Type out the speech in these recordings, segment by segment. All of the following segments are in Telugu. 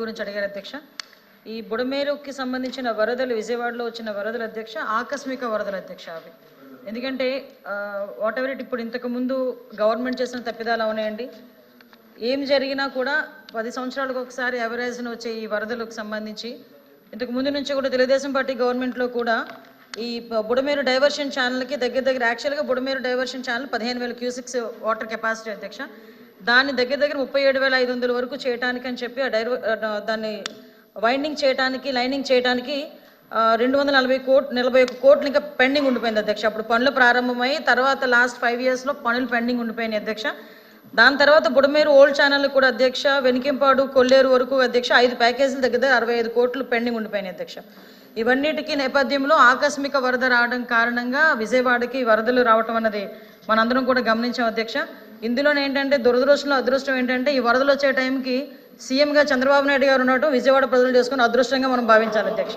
గురించి అడిగారు అధ్యక్ష. ఈ బుడమేరుకి సంబంధించిన వరదలు, విజయవాడలో వచ్చిన వరదల అధ్యక్ష ఆకస్మిక వరదల అధ్యక్ష అవి. ఎందుకంటే వాట్ ఎవర్ ఇట్ ఇప్పుడు ఇంతకుముందు గవర్నమెంట్ చేసిన తప్పిదాలు అవునాయండి. ఏం జరిగినా కూడా 10 సంవత్సరాలకు ఒకసారి ఎవరేజ్ను వచ్చే ఈ వరదలకు సంబంధించి ఇంతకు ముందు నుంచి కూడా తెలుగుదేశం పార్టీ గవర్నమెంట్లో కూడా ఈ బుడమేరు డైవర్షన్ ఛానల్కి దగ్గర యాక్చువల్గా Budameru diversion channel 15,000 cusecs water capacity అధ్యక్ష. దాన్ని దగ్గర 37,500 వరకు చేయడానికి అని చెప్పి దాన్ని వైండింగ్ చేయడానికి, లైనింగ్ చేయడానికి 241 కోట్లు ఇంకా పెండింగ్ ఉండిపోయింది అధ్యక్ష. అప్పుడు పనులు ప్రారంభమై తర్వాత లాస్ట్ 5 yearsలో పనులు పెండింగ్ ఉండిపోయినాయి అధ్యక్ష. దాని తర్వాత బుడమేరు ఓల్డ్ ఛానల్ కూడా అధ్యక్ష వెనికింపాడు, కొల్లేరు వరకు అధ్యక్ష 5 ప్యాకేజీలు దగ్గర 65 కోట్లు పెండింగ్ ఉండిపోయినాయి అధ్యక్ష. ఇవన్నిటికీ నేపథ్యంలో ఆకస్మిక వరద రావడం కారణంగా విజయవాడకి వరదలు రావటం అన్నది మనందరం కూడా గమనించాం అధ్యక్ష. ఇందులో ఏంటంటే అదృష్టం ఏంటంటే ఈ వరదలు వచ్చే టైంకి సీఎంగా చంద్రబాబు నాయుడు గారు ఉండటం విజయవాడ ప్రజలు చేసుకుని అదృష్టంగా మనం భావించాలి అధ్యక్ష.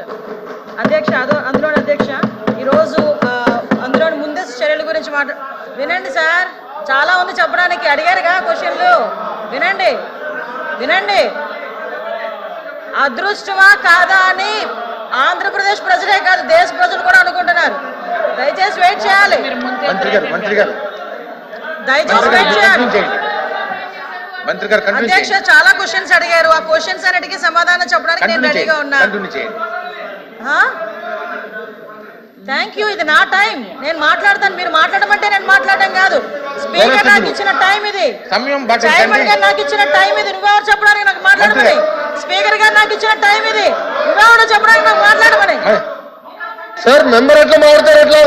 అందులో అధ్యక్ష ఈరోజు అందులోని ముందస్తు చర్యల గురించి వినండి సార్, చాలా ఉంది చెప్పడానికి. అడిగారుగా క్వశ్చన్లు, వినండి. అదృష్టమా కాదా అని ఆంధ్రప్రదేశ్ ప్రజలే కాదు దేశ ప్రజలు కూడా అనుకుంటున్నారు. దయచేసి వెయిట్ చేయాలి. అధ్యక్ష చాలా క్వశ్చన్స్ అడిగారు. ఆ క్వశ్చన్స్ అన్నిటికీ సమాధానం చెప్పడానికి నేను రెడీగా ఉన్నా. Thank you. ఇది నా టైం, నేను మాట్లాడతాను. మీరు మాట్లాడమంటే నేను మాట్లాడడం కాదు. స్పీకర్ నాకు ఇచ్చిన టైం ఇది, చైర్మన్ గారు నాకు ఇచ్చిన టైం ఇది. నువ్వెవరు చెప్పడానికి నాకు మాట్లాడమని? స్పీకర్ గారు నాకు ఇచ్చిన టైం ఇది, నువ్వెవరు చెప్పడానికి నాకు మాట్లాడమని? సార్ మెంబర్ ఎట్లా మాట్లాడతారు? ఎట్లా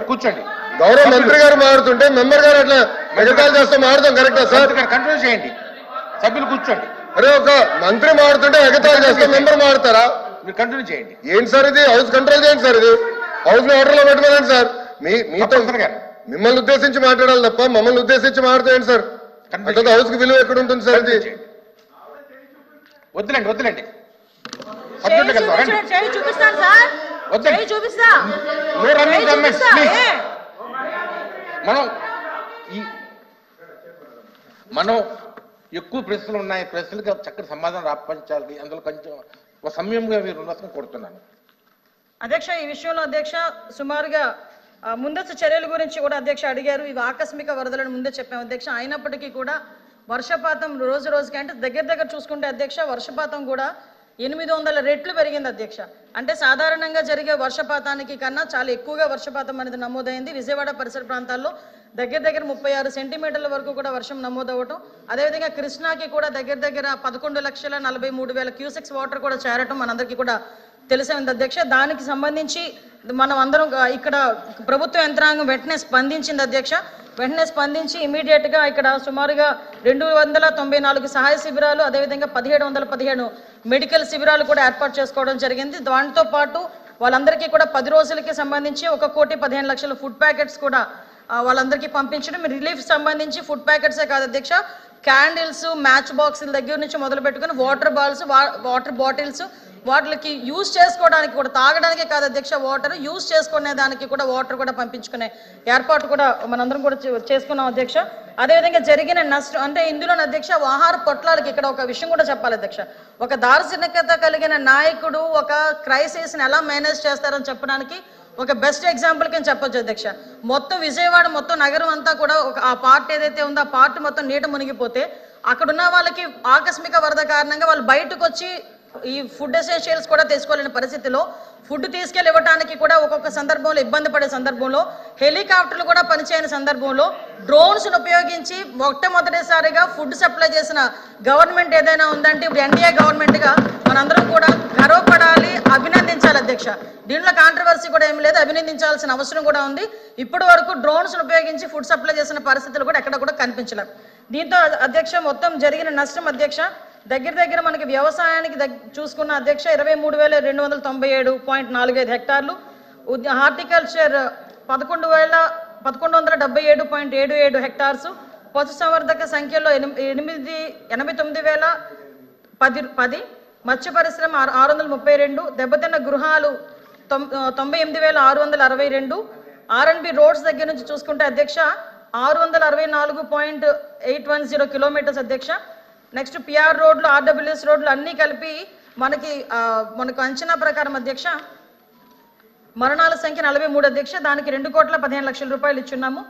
కూర్చోండి. గౌరవ మంత్రి గారు మాట్లాడుతుంటే మెంబర్ గారు ఎట్లా మెగతాలు చేస్తే మాట్లాడతాం కరెక్టా సార్? కంట్రోల్ చేయండి, సభ్యులు కూర్చోండి. అరే ఒక మంత్రి మాట్లాడుతుంటే ఎగతాలు చేస్తే మెంబర్ మాట్లాడతారా? మీరు కంటిన్యూ చేయండి. ఏంటి సార్ ఇది? హౌస్ కంట్రోల్ చేయండి సార్. ఇది హౌస్ ని ఆర్డర్ లో పెట్టుకోండి సార్. మీతో మిమ్మల్ని ఉద్దేశించి మాట్లాడాలి తప్ప మమ్మల్ని ఉద్దేశించి మాట్లాడేయండి సార్. అంటే హౌస్ కి విలువ ఎక్కడ ఉంటుంది సార్? ఇది వద్దులేండి. మనం ఎక్కువ ప్రశ్నలు ఉన్నాయి, ప్రశ్నలకి చక్కటి సమాధానం రాపించాలి. అందులో కొంచెం సమయంగా మీరు ఉండొచ్చని కోరుతున్నాను అధ్యక్ష. ఈ విషయంలో అధ్యక్ష సుమారుగా ముందస్తు చర్యల గురించి కూడా అధ్యక్ష అడిగారు. ఇవి ఆకస్మిక వరదలను ముందే చెప్పాము అధ్యక్ష. అయినప్పటికీ కూడా వర్షపాతం రోజుకి అంటే దగ్గర చూసుకుంటే అధ్యక్ష వర్షపాతం కూడా 800 రెట్లు పెరిగింది అధ్యక్ష. అంటే సాధారణంగా జరిగే వర్షపాతానికి కన్నా చాలా ఎక్కువగా వర్షపాతం అనేది నమోదైంది. విజయవాడ పరిసర ప్రాంతాల్లో దగ్గర 36 సెంటీమీటర్ల వరకు కూడా వర్షం నమోదవటం, అదేవిధంగా కృష్ణాకి కూడా దగ్గర 11,43,000 క్యూసెక్స్ వాటర్ కూడా చేరటం మనందరికీ కూడా తెలిసే ఉంది అధ్యక్ష. దానికి సంబంధించి మనం అందరం ఇక్కడ ప్రభుత్వ యంత్రాంగం వెంటనే స్పందించింది అధ్యక్ష. వెంటనే స్పందించి ఇమీడియట్గా ఇక్కడ సుమారుగా 294 సహాయ శిబిరాలు, అదేవిధంగా 1717 మెడికల్ శిబిరాలు కూడా ఏర్పాటు చేసుకోవడం జరిగింది. దాంతో పాటు వాళ్ళందరికీ కూడా 10 రోజులకి సంబంధించి 1,15,00,000 ఫుడ్ ప్యాకెట్స్ కూడా వాళ్ళందరికీ పంపించడం. రిలీఫ్ సంబంధించి ఫుడ్ ప్యాకెట్సే కాదు అధ్యక్ష, క్యాండిల్స్, మ్యాచ్ బాక్సుల దగ్గర నుంచి మొదలు పెట్టుకుని వాటర్ బాటిల్స్, వాటికి యూజ్ చేసుకోవడానికి కూడా, తాగడానికే కాదు అధ్యక్ష, వాటర్ యూజ్ చేసుకునే దానికి కూడా వాటర్ కూడా పంపించుకునే ఏర్పాటు కూడా మనందరం కూడా చేసుకున్నాం అధ్యక్ష. అదేవిధంగా జరిగిన నష్టం అంటే ఇందులో అధ్యక్ష ఆహార పొట్లాలకి ఇక్కడ ఒక విషయం కూడా చెప్పాలి అధ్యక్ష. ఒక దార్శనికత కలిగిన నాయకుడు ఒక క్రైసిస్ని ఎలా మేనేజ్ చేస్తారని చెప్పడానికి ఒక బెస్ట్ ఎగ్జాంపుల్ కింద చెప్పొచ్చు అధ్యక్ష. మొత్తం విజయవాడ మొత్తం నగరం అంతా కూడా ఆ పార్ట్ ఏదైతే ఉందో ఆ పార్ట్ మొత్తం నీట మునిగిపోతే అక్కడున్న వాళ్ళకి ఆకస్మిక వరద కారణంగా వాళ్ళు బయటకు వచ్చి ఈ ఫుడ్ ఎసెన్షియల్స్ కూడా తీసుకోలేని పరిస్థితిలో ఫుడ్ తీసుకెళ్ళి ఇవ్వడానికి కూడా ఒక్కొక్క సందర్భంలో ఇబ్బంది పడే సందర్భంలో, హెలికాప్టర్లు కూడా పనిచేయని సందర్భంలో డ్రోన్స్ను ఉపయోగించి మొట్టమొదటిసారిగా ఫుడ్ సప్లై చేసిన గవర్నమెంట్ ఏదైనా ఉందంటే ఇప్పుడు ఎన్డీఏ గవర్నమెంట్గా మనందరం కూడా గర్వపడాలి, అభినందించాలి అధ్యక్ష. దీంట్లో కాంట్రవర్సీ కూడా ఏమి లేదు, అభినందించాల్సిన అవసరం కూడా ఉంది. ఇప్పటి వరకు డ్రోన్స్ను ఉపయోగించి ఫుడ్ సప్లై చేసిన పరిస్థితులు కూడా ఎక్కడ కూడా కనిపించలేదు. దీంతో అధ్యక్ష మొత్తం జరిగిన నష్టం అధ్యక్ష దగ్గర మనకి వ్యవసాయానికి చూసుకున్న అధ్యక్ష 23,297.45 హెక్టార్లు, హార్టికల్చర్ 11,177.77 హెక్టార్స్, పశుసంవర్ధక సంఖ్యలో 89,010, మత్స్య పరిశ్రమ 632, దెబ్బతిన్న గృహాలు 98,662, R&B రోడ్స్ దగ్గర నుంచి చూసుకుంటే అధ్యక్ష 664.810 కిలోమీటర్స్ అధ్యక్ష. నెక్స్ట్ పిఆర్ రోడ్లు, ఆర్డబ్ల్యూఎస్ రోడ్లు అన్నీ కలిపి మనకు అంచనా ప్రకారం అధ్యక్ష మరణాల సంఖ్య 43 అధ్యక్ష. దానికి 2,15,00,000 రూపాయలు ఇచ్చున్నాము.